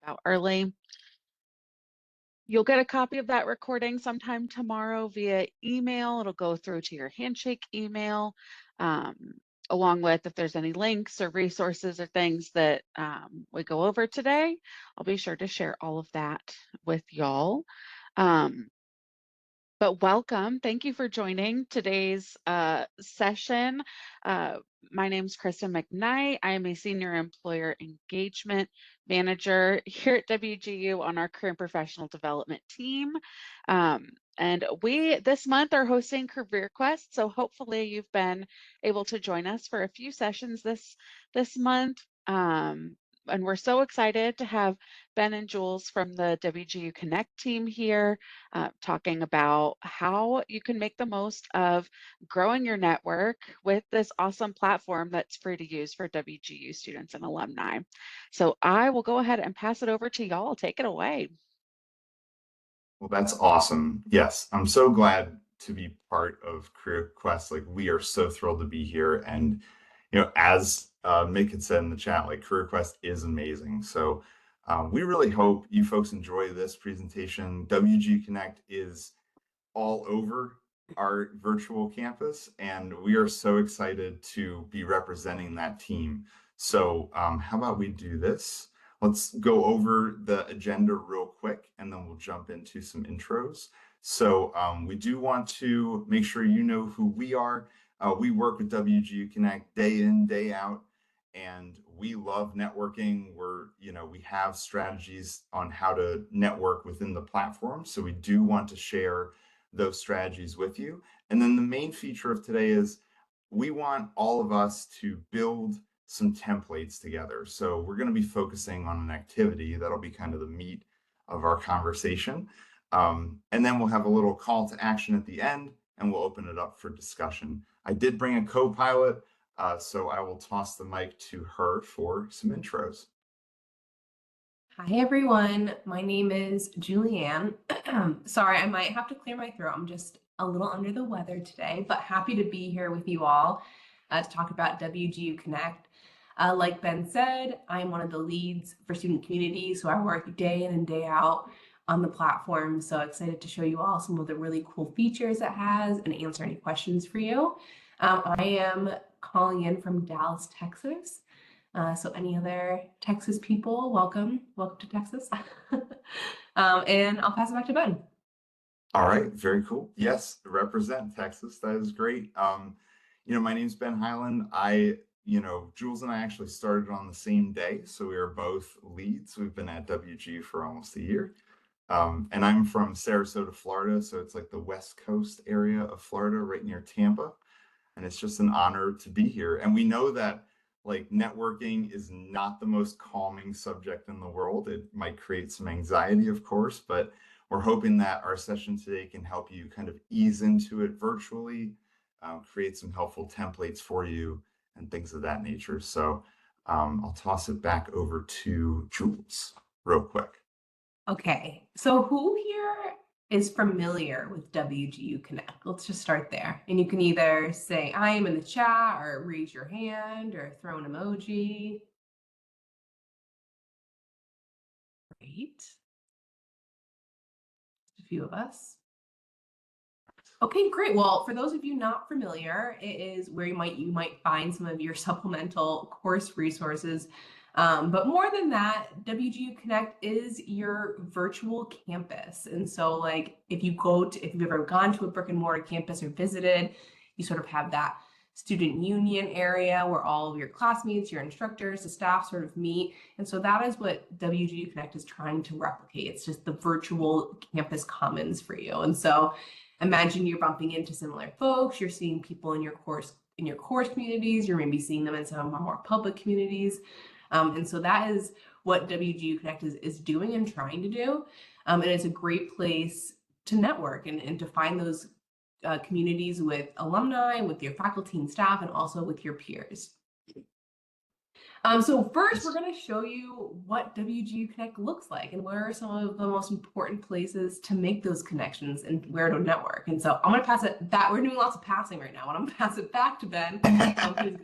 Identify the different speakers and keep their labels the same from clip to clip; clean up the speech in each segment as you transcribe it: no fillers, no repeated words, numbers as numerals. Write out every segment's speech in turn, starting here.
Speaker 1: about early. You'll get a copy of that recording sometime tomorrow via email. It'll go through to your Handshake email, um, along with if there's any links or resources or things that we go over today. I'll be sure to share all of that with y'all. But welcome. Thank you for joining today's session. My name is Kristen McKnight. I am a Senior Employer Engagement Manager here at WGU on our Career and Professional Development team. And we, this month, are hosting Career Quest. So hopefully you've been able to join us for a few sessions this month. And we're so excited to have Ben and Jules from the WGU Connect team here talking about how you can make the most of growing your network with this awesome platform that's free to use for WGU students and alumni. So I will go ahead and pass it over to y'all. Take it away.
Speaker 2: Well, that's awesome. Yes, I'm so glad to be part of Career Quest. Like, we are so thrilled to be here. And, as Mick had said in the chat, like, Career Quest is amazing. So we really hope you folks enjoy this presentation. WGU Connect is all over our virtual campus, and we are so excited to be representing that team. So how about we do this? Let's go over the agenda real quick, and then we'll jump into some intros. So we do want to make sure you know who we are. We work with WGU Connect day in, day out, and we love networking. We have strategies on how to network within the platform. So we do want to share those strategies with you. And then the main feature of today is we want all of us to build some templates together. So we're going to be focusing on an activity that'll be kind of the meat of our conversation. And then we'll have a little call to action at the end, and we'll open it up for discussion. I did bring a co-pilot, so I will toss the mic to her for some intros.
Speaker 3: Hi, everyone. My name is Julianne. Sorry, I might have to clear my throat. I'm just a little under the weather today, but happy to be here with you all to talk about WGU Connect. Like Ben said, I'm one of the leads for student community, so I work day in and day out on the platform. So excited to show you all some of the really cool features it has and answer any questions for you. I am calling in from Dallas, Texas. So any other Texas people, welcome to Texas. And I'll pass it back to Ben.
Speaker 2: All right, very cool. Yes, represent Texas. That is great. My name's Ben Highland. Jules and I actually started on the same day, so we are both leads. We've been at WGU for almost a year. And I'm from Sarasota, Florida, so it's like the West Coast area of Florida, right near Tampa. And it's just an honor to be here. And we know that networking is not the most calming subject in the world. It might create some anxiety, of course, but we're hoping that our session today can help you kind of ease into it virtually, create some helpful templates for you and things of that nature. So I'll toss it back over to Jules real quick.
Speaker 3: Okay, so who here is familiar with WGU Connect? Let's just start there. And you can either say I am in the chat or raise your hand or throw an emoji. Great. Just a few of us. Okay, great. Well, for those of you not familiar, it is where you might find some of your supplemental course resources. But more than that, WGU Connect is your virtual campus. And so if you've ever gone to a brick and mortar campus or visited, you sort of have that student union area where all of your classmates, your instructors, the staff sort of meet. And so that is what WGU Connect is trying to replicate. It's just the virtual campus commons for you. And so imagine you're bumping into similar folks, you're seeing people in your course communities, you're maybe seeing them in some of our more public communities. And so that is what WGU Connect is doing and trying to do. And it's a great place to network and to find those communities with alumni, with your faculty and staff, and also with your peers. So first, we're going to show you what WGU Connect looks like and where are some of the most important places to make those connections and where to network. And so I'm going to pass it back. We're doing lots of passing right now. And I'm going to pass it back to Ben,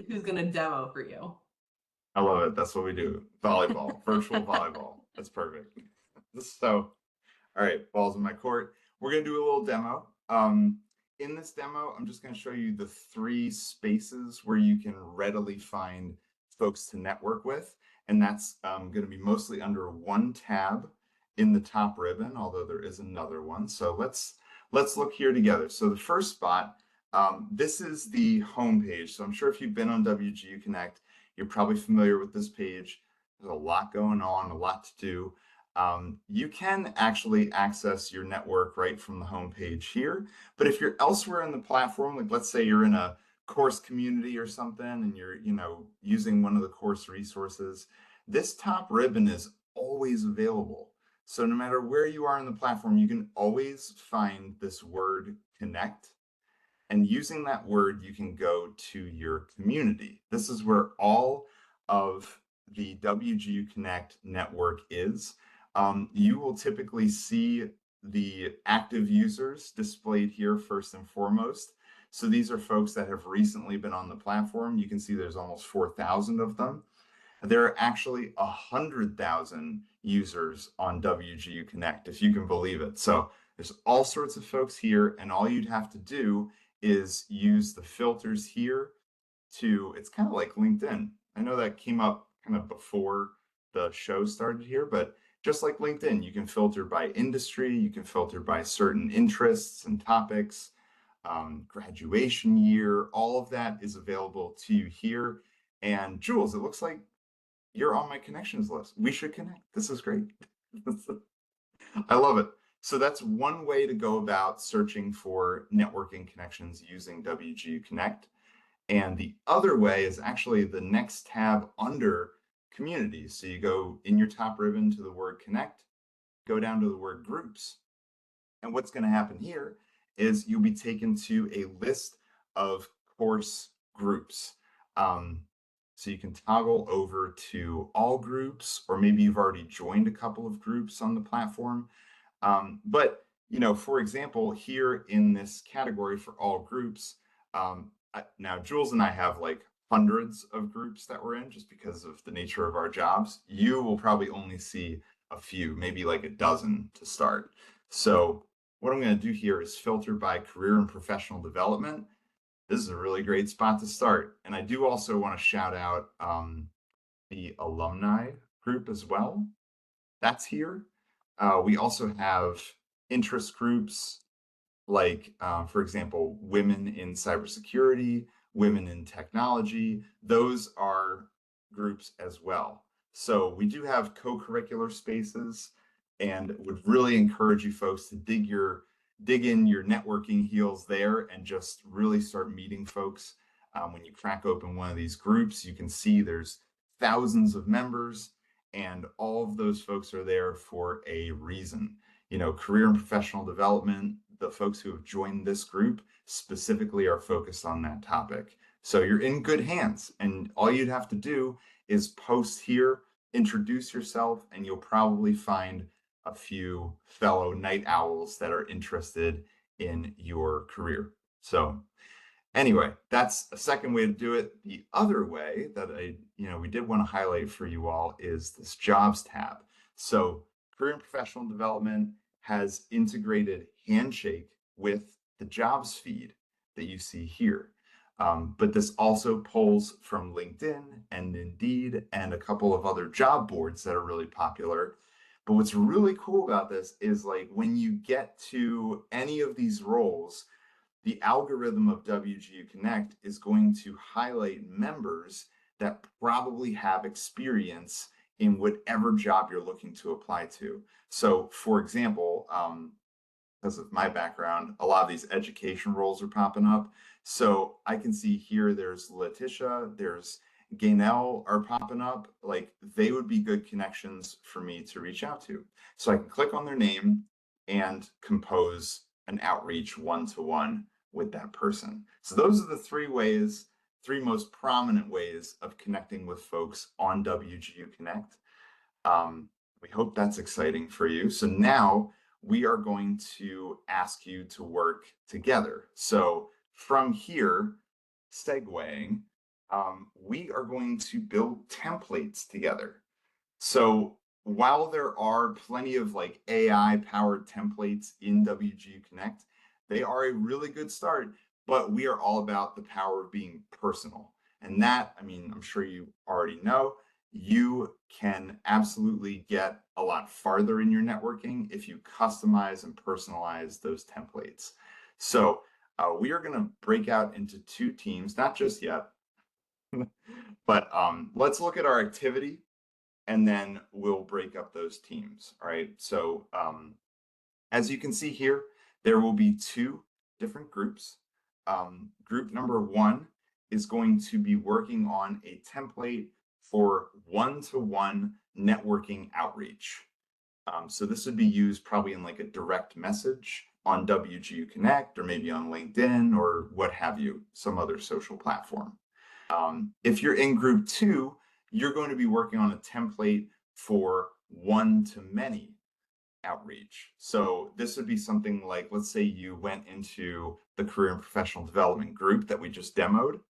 Speaker 3: who's going to demo for you.
Speaker 2: I love it. That's what we do. Volleyball, virtual volleyball. That's perfect. So, all right, balls in my court. We're gonna do a little demo. In this demo, I'm just gonna show you the 3 spaces where you can readily find folks to network with, and that's gonna be mostly under one tab in the top ribbon, although there is another one. So let's look here together. So the first spot, this is the home page. So I'm sure if you've been on WGU Connect, you're probably familiar with this page. There's a lot going on, a lot to do. You can actually access your network right from the home page here. But if you're elsewhere in the platform, like let's say you're in a course community or something and you're, using one of the course resources, this top ribbon is always available. So no matter where you are in the platform, you can always find this word connect. And using that word, you can go to your community. This is where all of the WGU Connect network is. You will typically see the active users displayed here first and foremost. So these are folks that have recently been on the platform. You can see there's almost 4,000 of them. There are actually 100,000 users on WGU Connect, if you can believe it. So there's all sorts of folks here, and all you'd have to do is use the filters here it's kind of like LinkedIn. I know that came up kind of before the show started here, but just like LinkedIn, you can filter by industry, you can filter by certain interests and topics, graduation year, all of that is available to you here. And Jules, it looks like you're on my connections list. We should connect. This is great. I love it. So that's one way to go about searching for networking connections using WGU Connect. And the other way is actually the next tab under communities. So you go in your top ribbon to the word connect, go down to the word groups. And what's going to happen here is you'll be taken to a list of course groups. So you can toggle over to all groups, or maybe you've already joined a couple of groups on the platform. But, for example, here in this category for all groups, now Jules and I have like hundreds of groups that we're in just because of the nature of our jobs. You will probably only see a few, maybe like a dozen to start. So what I'm going to do here is filter by career and professional development. This is a really great spot to start. And I do also want to shout out the alumni group as well. That's here. We also have interest groups like, for example, women in cybersecurity, women in technology. Those are groups as well. So we do have co-curricular spaces, and would really encourage you folks to dig in your networking heels there and just really start meeting folks. When you crack open one of these groups, you can see there's thousands of members, and all of those folks are there for a reason. Career and professional development, the folks who have joined this group specifically are focused on that topic. So you're in good hands, and all you'd have to do is post here, introduce yourself, and you'll probably find a few fellow night owls that are interested in your career. So anyway, that's a second way to do it. The other way that we did want to highlight for you all is this jobs tab. So career and professional development has integrated Handshake with the jobs feed that you see here. But this also pulls from LinkedIn and Indeed and a couple of other job boards that are really popular. But what's really cool about this is like when you get to any of these roles, the algorithm of WGU Connect is going to highlight members that probably have experience in whatever job you're looking to apply to. So for example, because of my background, a lot of these education roles are popping up. So I can see here there's Letitia, there's Gainell are popping up. Like they would be good connections for me to reach out to. So I can click on their name and compose an outreach one-to-one with that person. So those are the three most prominent ways of connecting with folks on WGU Connect. We hope that's exciting for you. So now we are going to ask you to work together. So from here, segueing, we are going to build templates together. So while there are plenty of like AI powered templates in WGU Connect, they are a really good start, but we are all about the power of being personal. And that, I mean, I'm sure you already know, you can absolutely get a lot farther in your networking if you customize and personalize those templates. So we are going to break out into two teams, not just yet, but let's look at our activity and then we'll break up those teams. All right. So as you can see here, there will be two different groups. Group number one is going to be working on a template for one-to-one networking outreach. So this would be used probably in like a direct message on WGU Connect or maybe on LinkedIn or what have you, some other social platform. If you're in group two, you're going to be working on a template for one-to-many outreach. So this would be something like, let's say you went into the career and professional development group that we just demoed,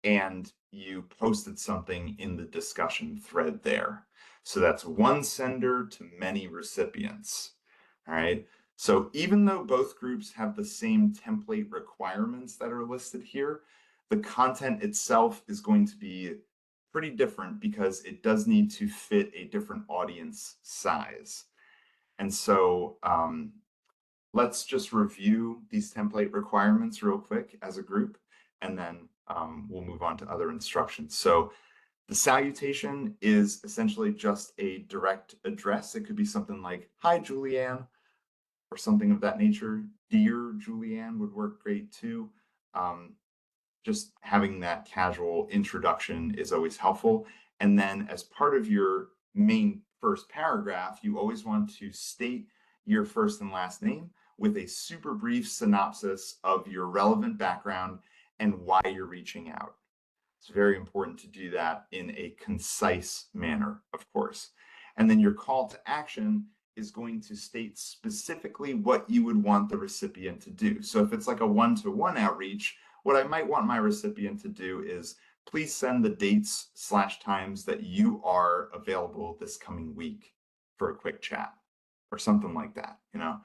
Speaker 2: and you posted something in the discussion thread there. So that's one sender to many recipients. All right. So even though both groups have the same template requirements that are listed here, the content itself is going to be pretty different because it does need to fit a different audience size. And so let's just review these template requirements real quick as a group, and then we'll move on to other instructions. So the salutation is essentially just a direct address. It could be something like, "Hi, Julianne," or something of that nature. "Dear Julianne" would work great too. Just having that casual introduction is always helpful. And then as part of your main first paragraph, you always want to state your first and last name with a super brief synopsis of your relevant background and why you're reaching out. It's very important to do that in a concise manner, of course. And then your call to action is going to state specifically what you would want the recipient to do. So if it's like a one-to-one outreach, what I might want my recipient to do is please send the dates/times that you are available this coming week for a quick chat or something like that, you know?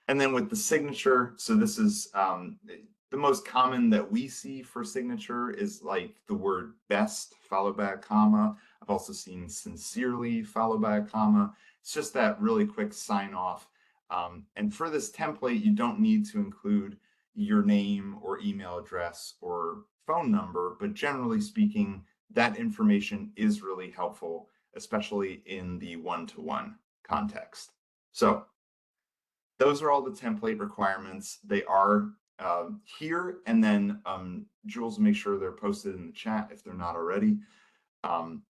Speaker 2: And then with the signature, so this is the most common that we see for signature is like the word best followed by a comma. I've also seen sincerely followed by a comma. It's just that really quick sign off. And for this template, you don't need to include your name or email address or phone number, but generally speaking, that information is really helpful, especially in the one-to-one context. So those are all the template requirements. They are here, and then Jules will make sure they're posted in the chat if they're not already. And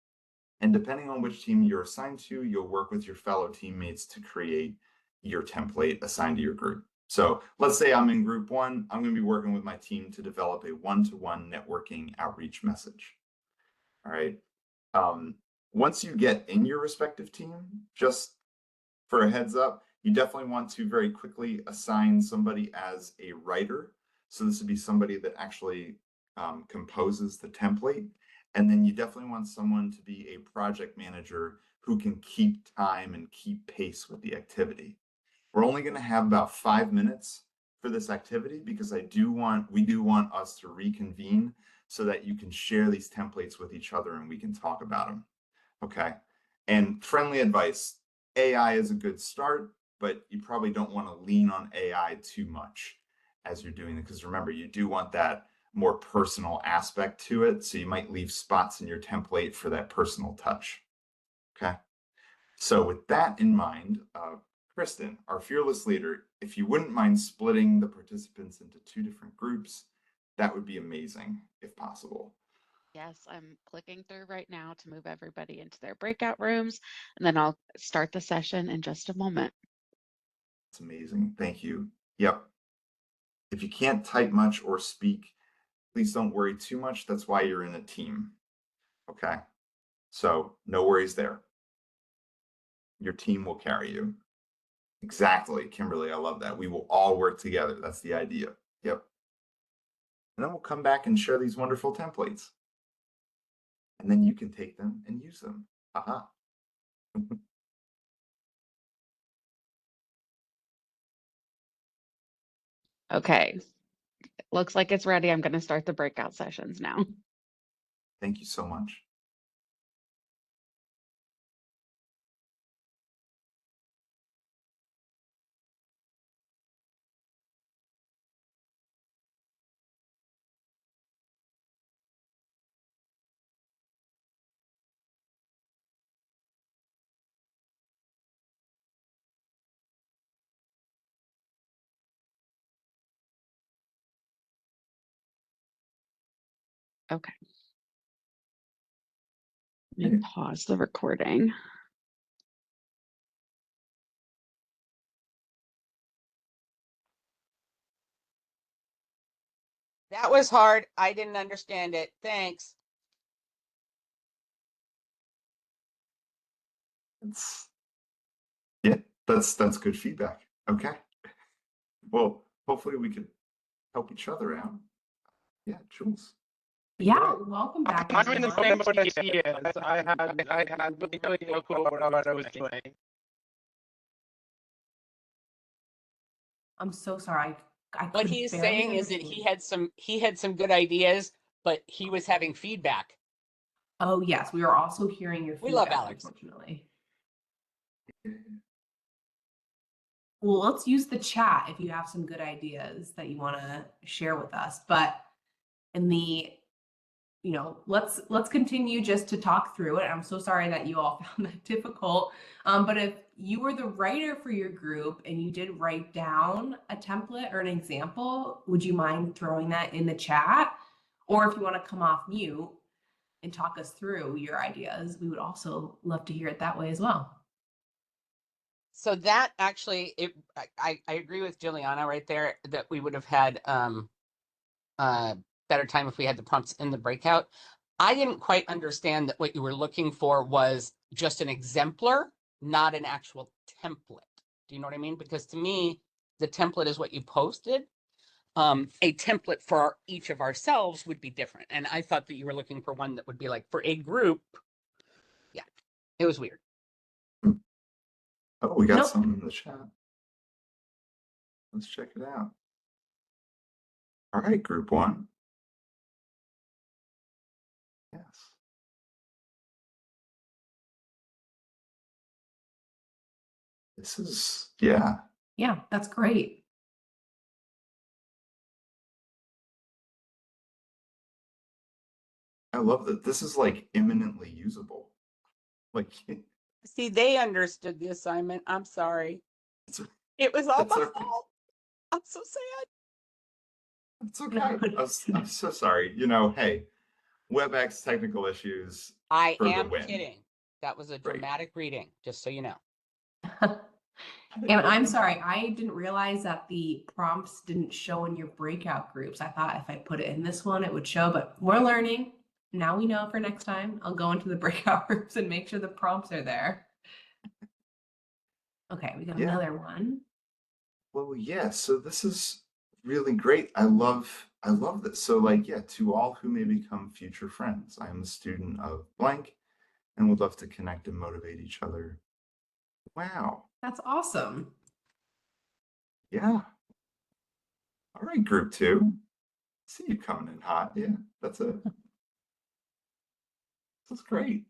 Speaker 2: depending on which team you're assigned to, you'll work with your fellow teammates to create your template assigned to your group. So let's say I'm in group one, I'm going to be working with my team to develop a one-to-one networking outreach message. All right. Once you get in your respective team, just for a heads up, you definitely want to very quickly assign somebody as a writer. So this would be somebody that actually composes the template. And then you definitely want someone to be a project manager who can keep time and keep pace with the activity. We're only going to have about 5 minutes for this activity because we do want us to reconvene so that you can share these templates with each other and we can talk about them. Okay. And friendly advice, AI is a good start, but you probably don't want to lean on AI too much as you're doing it. Because remember, you do want that more personal aspect to it. So you might leave spots in your template for that personal touch. Okay. So with that in mind, Kristen, our fearless leader, if you wouldn't mind splitting the participants into two different groups, that would be amazing if possible.
Speaker 1: Yes, I'm clicking through right now to move everybody into their breakout rooms, and then I'll start the session in just a moment.
Speaker 2: That's amazing. Thank you. Yep. If you can't type much or speak, please don't worry too much. That's why you're in a team. Okay. So no worries there. Your team will carry you. Exactly, Kimberly. I love that. We will all work together. That's the idea. Yep. And then we'll come back and share these wonderful templates. And then you can take them and use them. Aha.
Speaker 1: Okay, looks like it's ready. I'm going to start the breakout sessions now.
Speaker 2: Thank you so much.
Speaker 1: Okay. Let me pause the recording.
Speaker 4: That was hard. I didn't understand it. Thanks.
Speaker 2: Yeah, that's good feedback. Okay. Well, hopefully we can help each other out. Yeah, Jules.
Speaker 3: Yeah, welcome back,
Speaker 5: I'm in the
Speaker 3: everyone.
Speaker 5: same boat as he is. I had really no clue what I was doing.
Speaker 3: I'm so sorry. I
Speaker 4: What
Speaker 3: could
Speaker 4: he's
Speaker 3: barely
Speaker 4: saying is that
Speaker 3: understand.
Speaker 4: he had some good ideas, but he was having feedback.
Speaker 3: Oh, yes, we are also hearing your
Speaker 4: We love
Speaker 3: feedback,
Speaker 4: Alex.
Speaker 3: unfortunately. Well, let's use the chat if you have some good ideas that you want to share with us. But in the, let's continue just to talk through it. I'm so sorry that you all found that difficult. But if you were the writer for your group and you did write down a template or an example, would you mind throwing that in the chat? Or if you want to come off mute and talk us through your ideas, we would also love to hear it that way as well.
Speaker 4: So that actually, I agree with Juliana right there that we would have had better time if we had the prompts in the breakout. I didn't quite understand that what you were looking for was just an exemplar, not an actual template. Do you know what I mean? Because to me, the template is what you posted. A template for each of ourselves would be different. And I thought that you were looking for one that would be like for a group. Yeah, it was weird.
Speaker 2: Oh, we got
Speaker 3: Nope.
Speaker 2: something in the chat. Let's check it out. All right, group one. Yes. This is, yeah.
Speaker 3: Yeah, that's great.
Speaker 2: I love that this is like imminently usable. Like,
Speaker 4: See, they understood the assignment. I'm sorry.
Speaker 2: it's,
Speaker 4: It was all
Speaker 2: That's
Speaker 4: my
Speaker 2: all right.
Speaker 4: fault. I'm so sad.
Speaker 2: it's okay. I'm so sorry. You know, hey, WebEx technical issues
Speaker 4: I
Speaker 2: for the
Speaker 4: am
Speaker 2: win.
Speaker 4: kidding. That was a
Speaker 2: Right.
Speaker 4: dramatic reading, just so you know.
Speaker 3: And I'm sorry, I didn't realize that the prompts didn't show in your breakout groups. I thought if I put it in this one, it would show, but we're learning. Now we know for next time. I'll go into the breakout groups and make sure the prompts are there. Okay, we got
Speaker 2: Yeah.
Speaker 3: another one.
Speaker 2: Well, yeah, so this is really great. I love this. So like, yeah, to all who may become future friends, I am a student of blank and would love to connect and motivate each other. Wow.
Speaker 3: That's awesome.
Speaker 2: Yeah. All right, group two. See you coming in hot. Yeah, that's great.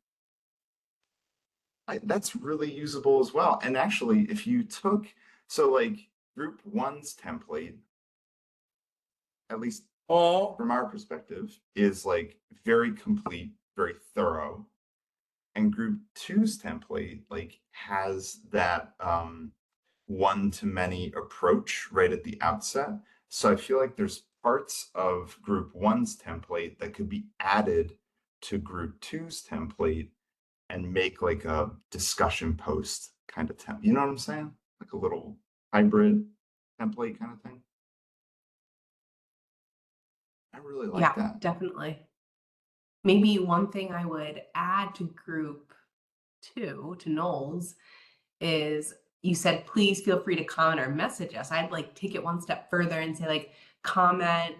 Speaker 2: That's really usable as well. And actually, if you took, so like group one's template, at least from our perspective, is like very complete, very thorough. And group two's template like has that one-to-many approach right at the outset. So I feel like there's parts of group one's template that could be added to group two's template and make like a discussion post kind of template. You know what I'm saying? Like a little hybrid template kind of thing. I really like
Speaker 3: Yeah,
Speaker 2: that.
Speaker 3: definitely. Maybe one thing I would add to group two, to Knowles, is you said, please feel free to comment or message us. I'd like take it one step further and say like, comment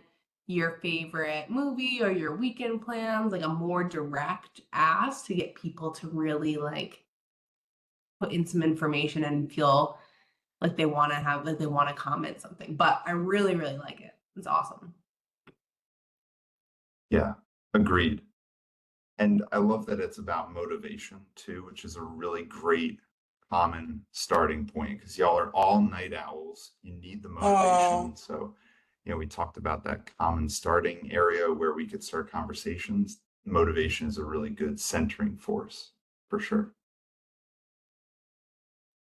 Speaker 3: your favorite movie or your weekend plans, like a more direct ask to get people to really like put in some information and feel like they want to comment something. But I really, really like it. It's awesome.
Speaker 2: Yeah, agreed. And I love that it's about motivation too, which is a really great common starting point because y'all are all night owls. You need the motivation. So, we talked about that common starting area where we could start conversations. Motivation is a really good centering force for sure.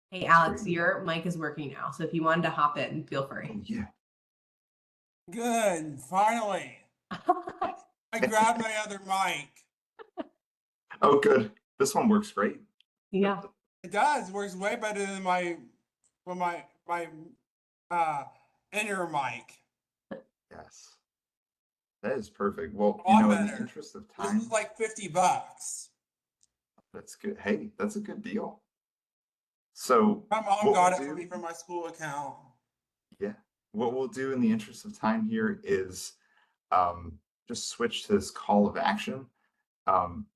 Speaker 3: Hey, Alex, your mic is working now. So if you wanted to hop in, feel free.
Speaker 2: Oh, yeah.
Speaker 6: Good, finally. I grabbed my other mic.
Speaker 2: Oh, good. This one works great.
Speaker 3: Yeah.
Speaker 6: It does, works way better than my inner mic.
Speaker 2: Yes. That is perfect. Well,
Speaker 6: A lot
Speaker 2: in the
Speaker 6: better.
Speaker 2: interest of
Speaker 6: This
Speaker 2: time,
Speaker 6: was like $50.
Speaker 2: that's good. Hey, that's a good deal. So
Speaker 6: My mom
Speaker 2: what
Speaker 6: got
Speaker 2: we'll
Speaker 6: it for
Speaker 2: do-
Speaker 6: me from my school account.
Speaker 2: Yeah. What we'll do in the interest of time here is just switch to this call of action.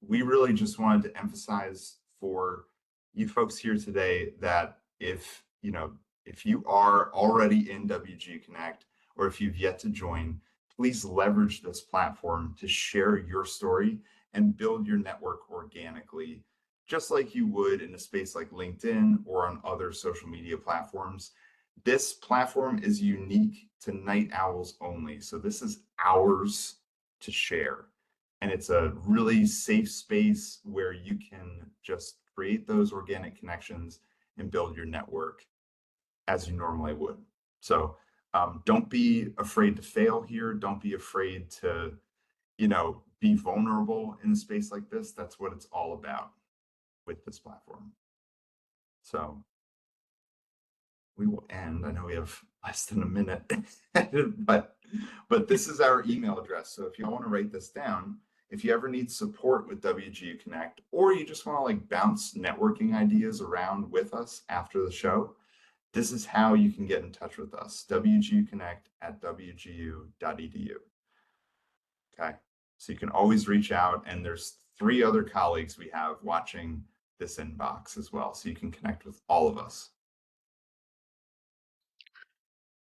Speaker 2: We really just wanted to emphasize for you folks here today that if you are already in WGU Connect or if you've yet to join, please leverage this platform to share your story and build your network organically, just like you would in a space like LinkedIn or on other social media platforms. This platform is unique to night owls only. So this is ours to share. And it's a really safe space where you can just create those organic connections and build your network as you normally would. So don't be afraid to fail here. Don't be afraid to, be vulnerable in a space like this. That's what it's all about with this platform. So we will end. I know we have less than a minute, but this is our email address. So if you want to write this down, if you ever need support with WGU Connect, or you just want to bounce networking ideas around with us after the show, this is how you can get in touch with us. wguconnect@wgu.edu. Okay. So you can always reach out, and there's 3 other colleagues we have watching this inbox as well. So you can connect with all of us.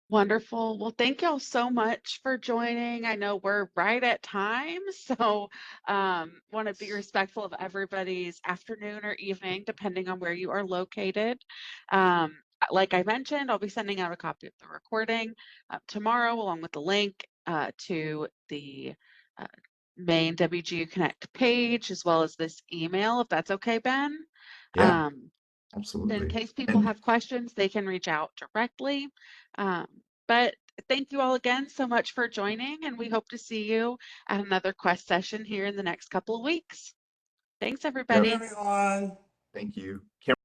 Speaker 1: Wonderful. Well, thank y'all so much for joining. I know we're right at time, so want to be respectful of everybody's afternoon or evening, depending on where you are located. Like I mentioned, I'll be sending out a copy of the recording tomorrow, along with the link to the uh, main WGU Connect page, as well as this email, if that's okay, Ben.
Speaker 2: Yeah,
Speaker 1: In
Speaker 2: absolutely.
Speaker 1: case people
Speaker 2: And
Speaker 1: have questions, they can reach out directly. But thank you all again so much for joining, and we hope to see you at another Quest session here in the next couple of weeks. Thanks,
Speaker 2: yep,
Speaker 1: everybody.
Speaker 6: Everyone.
Speaker 2: thank you.